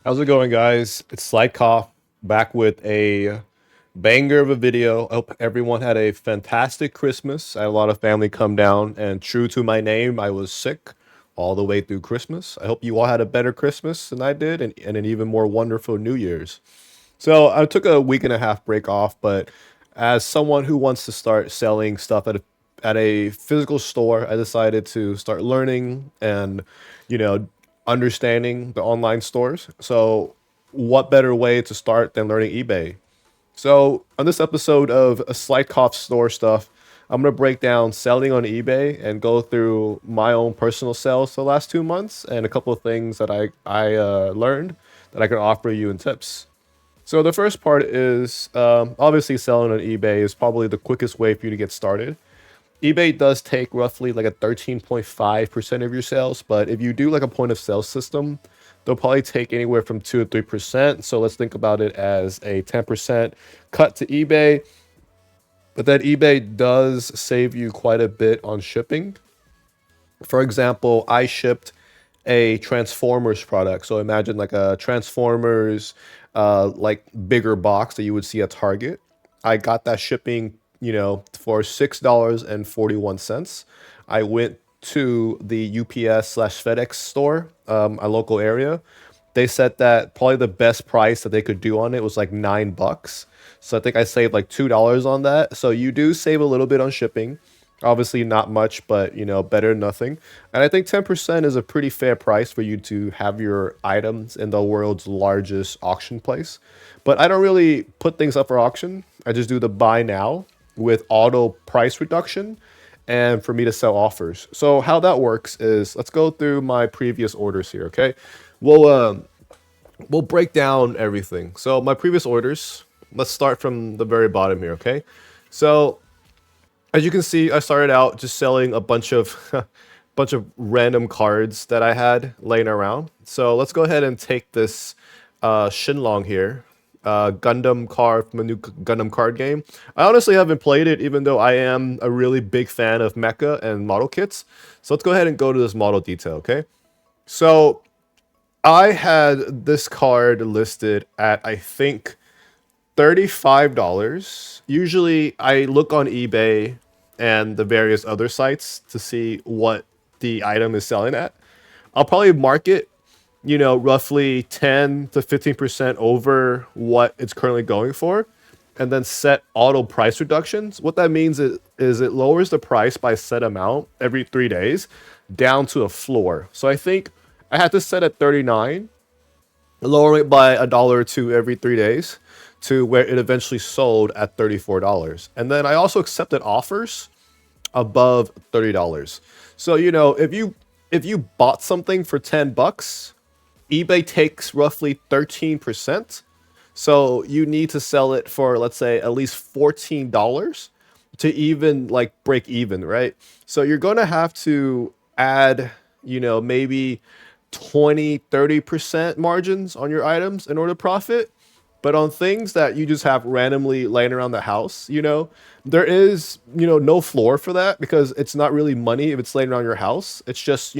How's it going, guys? It's Slight Cough back with a banger of a video. I hope everyone had a fantastic Christmas. I had a lot of family come down, and true to my name, I was sick all the way through Christmas. I hope you all had a better Christmas than I did, and an even more wonderful New Year's. So I took a week and a half break off, but as someone who wants to start selling stuff at a physical store, I decided to start learning and, you know, understanding the online stores. So what better way to start than learning eBay? So on this episode of a Slight Cough Store Stuff, I'm gonna break down selling on eBay and go through my own personal sales for the last 2 months and a couple of things that I learned that I can offer you in tips. So the first part is obviously selling on eBay is probably the quickest way for you to get started. eBay does take roughly like a 13.5% of your sales, but if you do like a point of sale system, they'll probably take anywhere from 2 to 3%. So let's think about it as a 10% cut to eBay. But then eBay does save you quite a bit on shipping. For example, I shipped a Transformers product. So imagine like a Transformers like bigger box that you would see at Target. I got that shipping, for $6.41. I went to the UPS slash FedEx store, a local area. They said that probably the best price that they could do on it was like $9. So I think I saved like $2 on that. So you do save a little bit on shipping. Obviously not much, but better than nothing. And I think 10% is a pretty fair price for you to have your items in the world's largest auction place. But I don't really put things up for auction. I just do the buy now with auto price reduction and for me to sell offers. So how that works is let's go through my previous orders here, okay? We'll we'll break down everything. So my previous orders, let's start from the very bottom here, okay? So as you can see, I started out just selling a bunch of bunch of random cards that I had laying around. So let's go ahead and take this Shinlong here, Gundam card from a new Gundam card game. I honestly haven't played it, even though I am a really big fan of mecha and model kits. So let's go ahead and go to this model detail, okay? So I had this card listed at, I think, $35. Usually I look on eBay and the various other sites to see what the item is selling at. I'll probably mark it, roughly 10 to 15% over what it's currently going for, and then set auto price reductions. What that means is it lowers the price by a set amount every 3 days down to a floor. So I think I had to set at 39, lower it by a dollar or two every 3 days to where it eventually sold at $34. And then I also accepted offers above $30. So, if you bought something for $10, eBay takes roughly 13%. So you need to sell it for, let's say, at least $14 to even like break even, right? So you're going to have to add, maybe 20-30% margins on your items in order to profit. But on things that you just have randomly laying around the house, there is, no floor for that because it's not really money if it's laying around your house. It's just,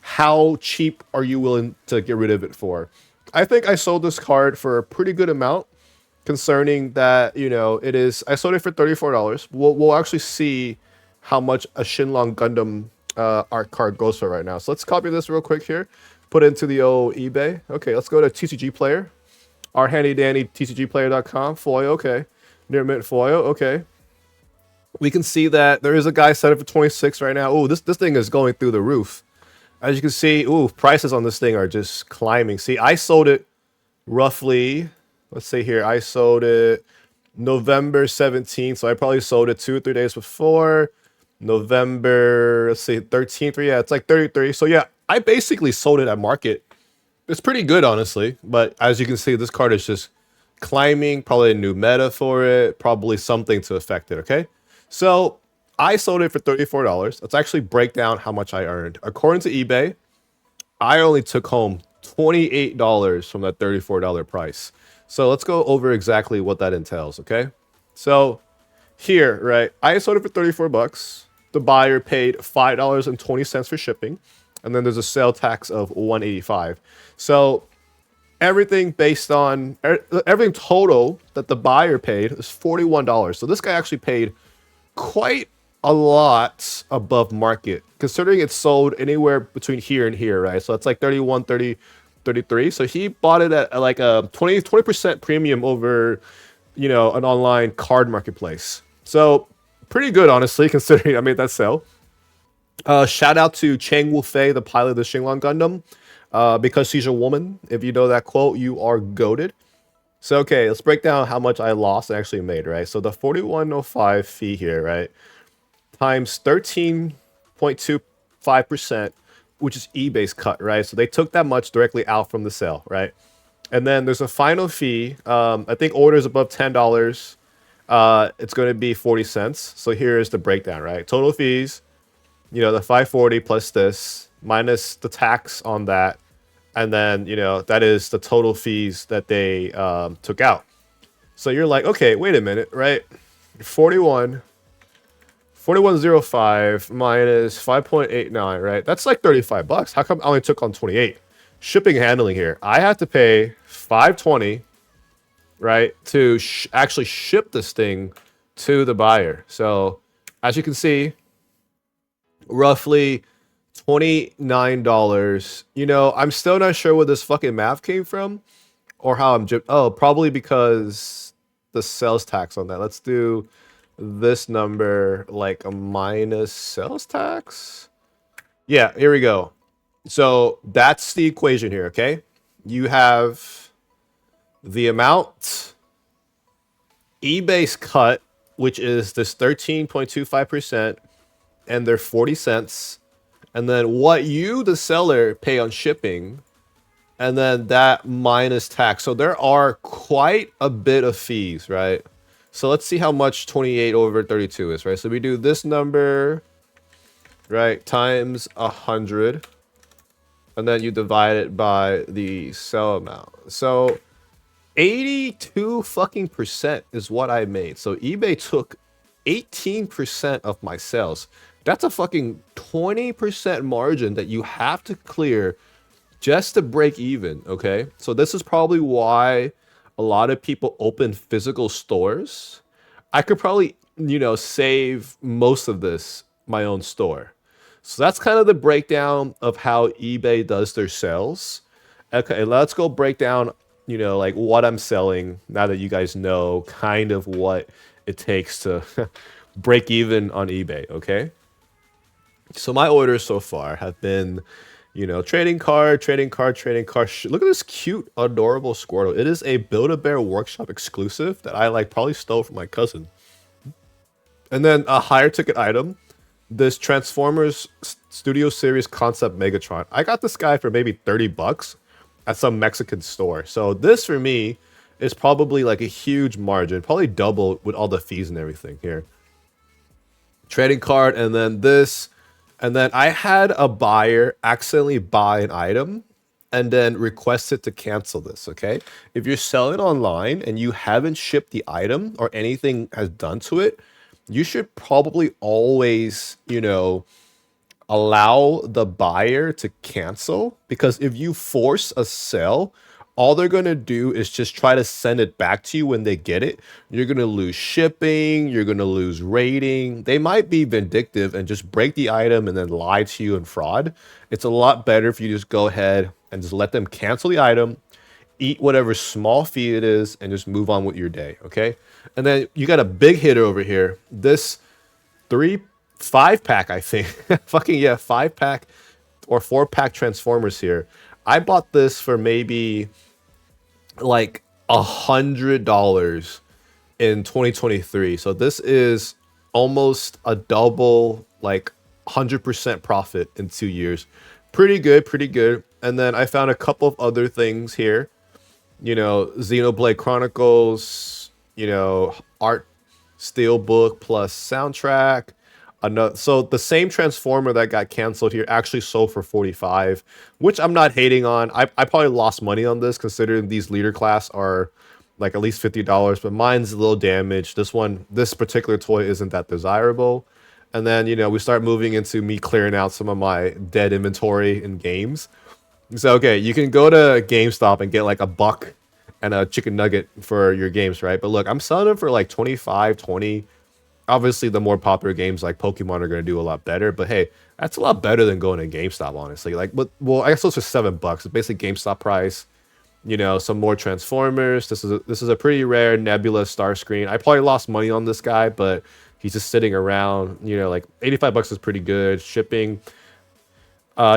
how cheap are you willing to get rid of it for? I think I sold this card for a pretty good amount concerning that, I sold it for $34. We'll actually see how much a Shinlong Gundam art card goes for right now. So let's copy this real quick here, put it into the old eBay. Okay, let's go to TCG Player. Our handy dandy tcgplayer.com foil, okay. Near mint foil, okay. We can see that there is a guy set up for 26 right now. Oh, this thing is going through the roof. As you can see, prices on this thing are just climbing. See, I sold it roughly, let's say here, I sold it November 17th, so I probably sold it 2 or 3 days before. November, let's see, 13th, yeah, it's like 33. So yeah, I basically sold it at market. It's pretty good, honestly. But as you can see, this card is just climbing. Probably a new meta for it. Probably something to affect it, okay? So I sold it for $34. Let's actually break down how much I earned. According to eBay, I only took home $28 from that $34 price. So let's go over exactly what that entails, okay? So here, right, I sold it for 34 bucks. The buyer paid $5.20 for shipping. And then there's a sale tax of $185. So everything based on everything total that the buyer paid is $41. So this guy actually paid quite a lot above market, considering it's sold anywhere between here and here, right? So it's like 31, 30, 33. So he bought it at like a 20% premium over, an online card marketplace. So pretty good, honestly, considering I made that sale. Shout out to Chang Wu Fei, the pilot of the Shinlong Gundam. Because she's a woman. If you know that quote, you are goated. So, okay, let's break down how much I lost and actually made, right? So the 4105 fee here, right? Times 13.25%, which is eBay's cut, right? So they took that much directly out from the sale, right? And then there's a final fee. I think orders above $10, it's going to be 40 cents. So here is the breakdown, right? Total fees, the 540 plus this, minus the tax on that. And then, that is the total fees that they took out. So you're like, okay, wait a minute, right? 4105 minus 5.89, right? That's like $35. How come I only took on 28? Shipping and handling here. I had to pay 520, right, to actually ship this thing to the buyer. So as you can see, roughly $29. I'm still not sure where this fucking math came from or how oh, probably because the sales tax on that. Let's do this number like a minus sales tax. Yeah, here we go. So that's the equation here, okay? You have the amount eBay's cut, which is this 13.25%, and they're 40 cents. And then what you, the seller, pay on shipping, and then that minus tax. So there are quite a bit of fees, right? So let's see how much 28 over 32 is, right? So we do this number, right, times 100, and then you divide it by the sell amount. So 82 fucking percent is what I made. So eBay took 18% of my sales. That's a fucking 20% margin that you have to clear just to break even, okay? So this is probably why a lot of people open physical stores. I could probably, save most of this my own store. So that's kind of the breakdown of how eBay does their sales. Okay, let's go break down, like what I'm selling now that you guys know kind of what it takes to break even on eBay, okay? So my orders so far have been, trading card, trading card, trading card. Look at this cute, adorable Squirtle. It is a Build-A-Bear Workshop exclusive that I probably stole from my cousin. And then a higher ticket item, this Transformers Studio Series Concept Megatron. I got this guy for maybe $30 at some Mexican store. So this for me is probably like a huge margin, probably double with all the fees and everything here. Trading card, and then this. And then I had a buyer accidentally buy an item and then request it to cancel this, okay? If you're selling online and you haven't shipped the item or anything has done to it, you should probably always, allow the buyer to cancel, because if you force a sell, all they're going to do is just try to send it back to you when they get it. You're going to lose shipping. You're going to lose rating. They might be vindictive and just break the item and then lie to you and fraud. It's a lot better if you just go ahead and just let them cancel the item, eat whatever small fee it is, and just move on with your day, okay? And then you got a big hitter over here. This 5-pack, I think. Fucking yeah, 5-pack or 4-pack Transformers here. I bought this for maybe like $100 in 2023. So this is almost a double, like 100% profit in 2 years. Pretty good, pretty good. And then I found a couple of other things here. Xenoblade Chronicles, art steelbook plus soundtrack. So the same Transformer that got canceled here actually sold for 45, which I'm not hating on. I probably lost money on this considering these leader class are like at least $50, but mine's a little damaged. This particular toy isn't that desirable. And then, we start moving into me clearing out some of my dead inventory in games. So okay, you can go to GameStop and get like a buck and a chicken nugget for your games, right? But look, I'm selling them for like 25, 20. Obviously, the more popular games like Pokemon are going to do a lot better. But hey, that's a lot better than going to GameStop, honestly. Like, but well, I guess those are $7. It's basically GameStop price. You know, some more Transformers. This is a pretty rare Nebula Starscream. I probably lost money on this guy, but he's just sitting around. You know, like 85 bucks is pretty good. Shipping,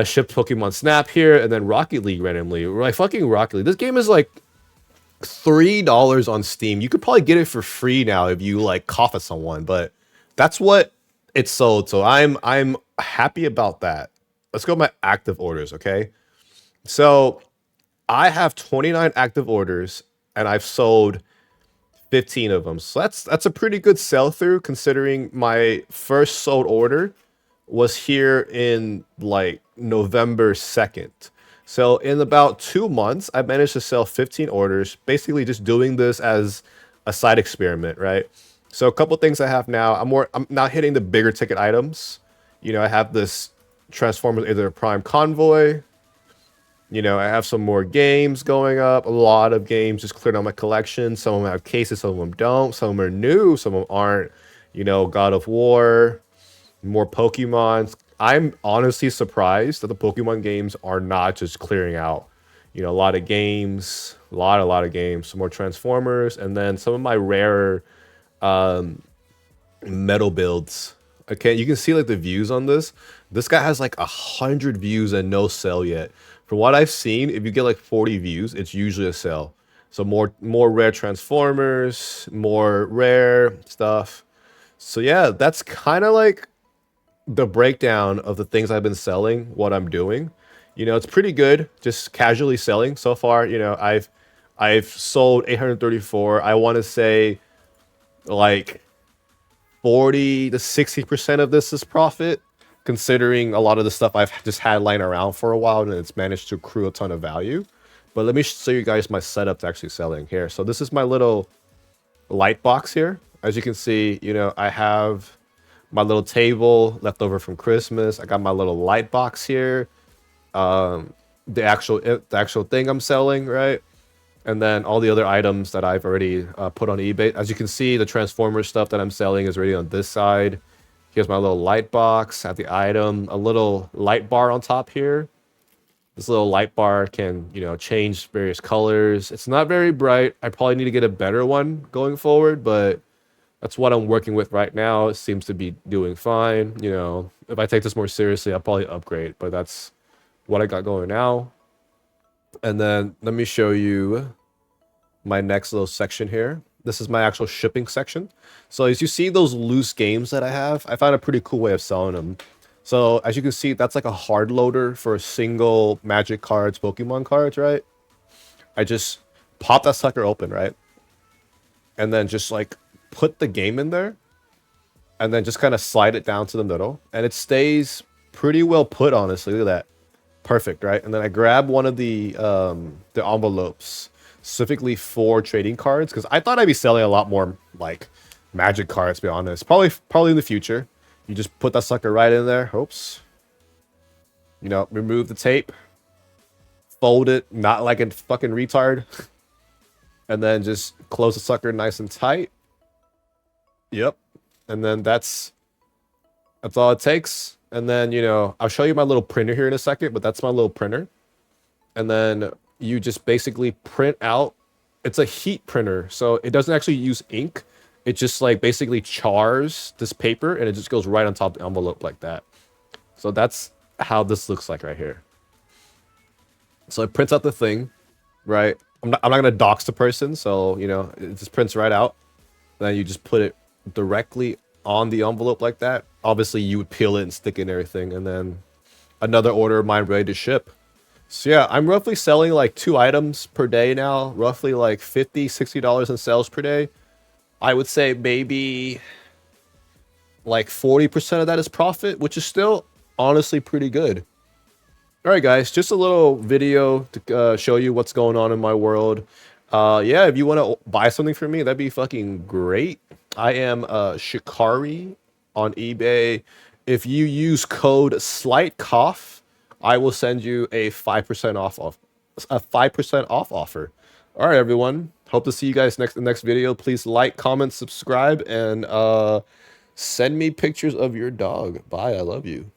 shipped Pokemon Snap here, and then Rocket League randomly. Like fucking Rocket League. This game is like $3 on Steam. You could probably get it for free now if you like cough at someone, but that's what it's sold. So I'm happy about that. Let's go to my active orders, okay? So I have 29 active orders and I've sold 15 of them. So that's a pretty good sell through considering my first sold order was here in like November 2nd. So in about 2 months, I managed to sell 15 orders, basically just doing this as a side experiment, right? So a couple things I have now, I'm not hitting the bigger ticket items. You know, I have this Transformers either Prime Convoy. You know, I have some more games going up. A lot of games just cleared out my collection. Some of them have cases, some of them don't. Some of them are new, some of them aren't. You know, God of War, more Pokemon. I'm honestly surprised that the Pokemon games are not just clearing out. You know, a lot of games, a lot of games, some more Transformers, and then some of my rarer metal builds. Okay, you can see like the views on this. This guy has like 100 views and no sell yet. From what I've seen, if you get like 40 views, it's usually a sell. So more rare Transformers, more rare stuff. So yeah, that's kind of like the breakdown of the things I've been selling, what I'm doing. You know, it's pretty good just casually selling so far. You know, I've sold 834. I want to say like 40 to 60% of this is profit, considering a lot of the stuff I've just had lying around for a while and it's managed to accrue a ton of value. But let me show you guys my setup to actually selling here. So this is my little light box here. As you can see, you know, I have my little table left over from Christmas. I got my little light box here. The actual thing I'm selling, right? And then all the other items that I've already put on eBay. As you can see, the Transformers stuff that I'm selling is already on this side. Here's my little light box at the item, a little light bar on top here. This little light bar can, you know, change various colors. It's not very bright. I probably need to get a better one going forward, but that's what I'm working with right now. It seems to be doing fine. You know, if I take this more seriously, I'll probably upgrade, but that's what I got going now. And then let me show you my next little section here. This is my actual shipping section. So as you see those loose games that I have, I found a pretty cool way of selling them. So as you can see, that's like a hard loader for single magic cards, Pokemon cards, right? I just pop that sucker open, right? And then just like put the game in there and then just kind of slide it down to the middle and it stays pretty well put, honestly. Look at that. Perfect, right? And then I grab one of the envelopes specifically for trading cards because I thought I'd be selling a lot more like magic cards, to be honest. Probably in the future. You just put that sucker right in there. Oops. You know, remove the tape. Fold it, not like a fucking retard. And then just close the sucker nice and tight. Yep. And then that's all it takes. And then, you know, I'll show you my little printer here in a second, but that's my little printer. And then you just basically print out. It's a heat printer, so it doesn't actually use ink. It just like basically chars this paper and it just goes right on top of the envelope like that. So that's how this looks like right here. So it prints out the thing, right? I'm not gonna dox the person, so you know, it just prints right out. Then you just put it directly on the envelope like that. Obviously you would peel it and stick it and everything, and then another order of mine ready to ship. So yeah, I'm roughly selling like 2 items per day now, roughly like $50-$60 in sales per day. I would say maybe like 40% of that is profit, which is still honestly pretty good. All right, guys, just a little video to show you what's going on in my world. Yeah, if you want to buy something from me, that'd be fucking great. I am Shikari on eBay. If you use code SLIGHTCOUGH I will send you a 5% off a 5% off offer. All right, everyone. Hope to see you guys in the next video. Please like, comment, subscribe, and send me pictures of your dog. Bye. I love you.